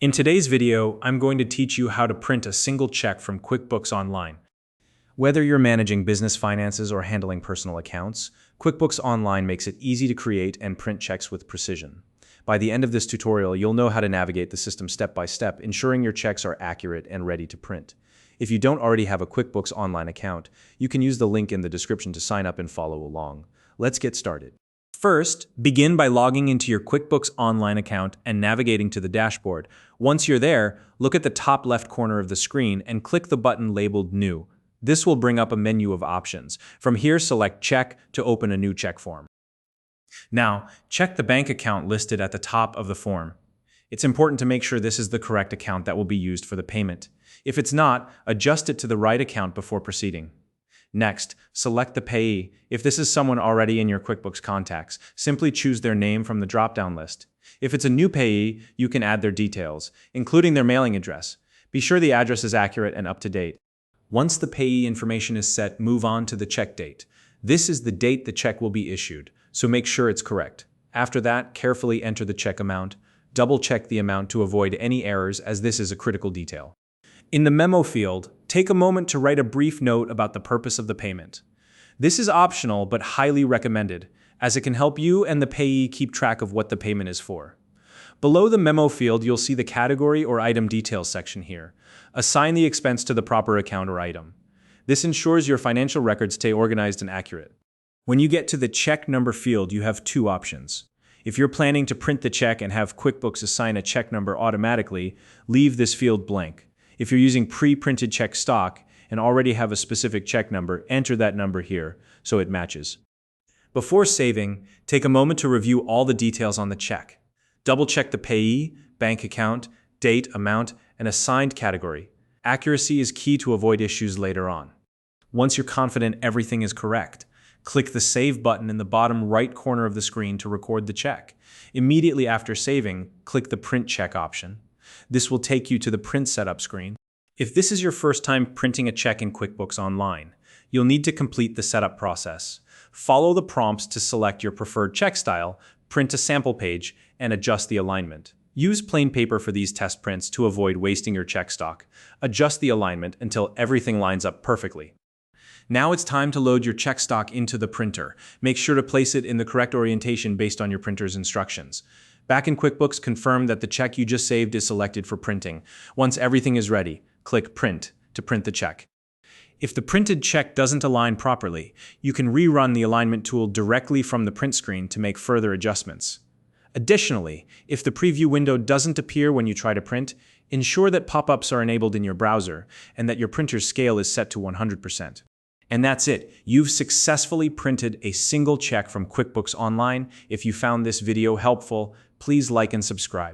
In today's video, I'm going to teach you how to print a single check from QuickBooks Online. Whether you're managing business finances or handling personal accounts, QuickBooks Online makes it easy to create and print checks with precision. By the end of this tutorial, you'll know how to navigate the system step by step, ensuring your checks are accurate and ready to print. If you don't already have a QuickBooks Online account, you can use the link in the description to sign up and follow along. Let's get started. First, begin by logging into your QuickBooks Online account and navigating to the dashboard. Once you're there, look at the top left corner of the screen and click the button labeled New. This will bring up a menu of options. From here, select Check to open a new check form. Now, check the bank account listed at the top of the form. It's important to make sure this is the correct account that will be used for the payment. If it's not, adjust it to the right account before proceeding. Next, select the payee. If this is someone already in your QuickBooks contacts, simply choose their name from the drop-down list. If it's a new payee, you can add their details, including their mailing address. Be sure the address is accurate and up to date. Once the payee information is set, move on to the check date. This is the date the check will be issued, so make sure it's correct. After that, carefully enter the check amount. Double-check the amount to avoid any errors, as this is a critical detail. In the memo field, take a moment to write a brief note about the purpose of the payment. This is optional but highly recommended, as it can help you and the payee keep track of what the payment is for. Below the memo field, you'll see the category or item details section here. Assign the expense to the proper account or item. This ensures your financial records stay organized and accurate. When you get to the check number field, you have two options. If you're planning to print the check and have QuickBooks assign a check number automatically, leave this field blank. If you're using pre-printed check stock and already have a specific check number, enter that number here so it matches. Before saving, take a moment to review all the details on the check. Double-check the payee, bank account, date, amount, and assigned category. Accuracy is key to avoid issues later on. Once you're confident everything is correct, click the Save button in the bottom right corner of the screen to record the check. Immediately after saving, click the Print Check option. This will take you to the print setup screen. If this is your first time printing a check in QuickBooks Online, you'll need to complete the setup process. Follow the prompts to select your preferred check style, print a sample page, and adjust the alignment. Use plain paper for these test prints to avoid wasting your check stock. Adjust the alignment until everything lines up perfectly. Now it's time to load your check stock into the printer. Make sure to place it in the correct orientation based on your printer's instructions. Back in QuickBooks, confirm that the check you just saved is selected for printing. Once everything is ready, click Print to print the check. If the printed check doesn't align properly, you can rerun the alignment tool directly from the print screen to make further adjustments. Additionally, if the preview window doesn't appear when you try to print, ensure that pop-ups are enabled in your browser and that your printer's scale is set to 100%. And that's it. You've successfully printed a single check from QuickBooks Online. If you found this video helpful, please like and subscribe.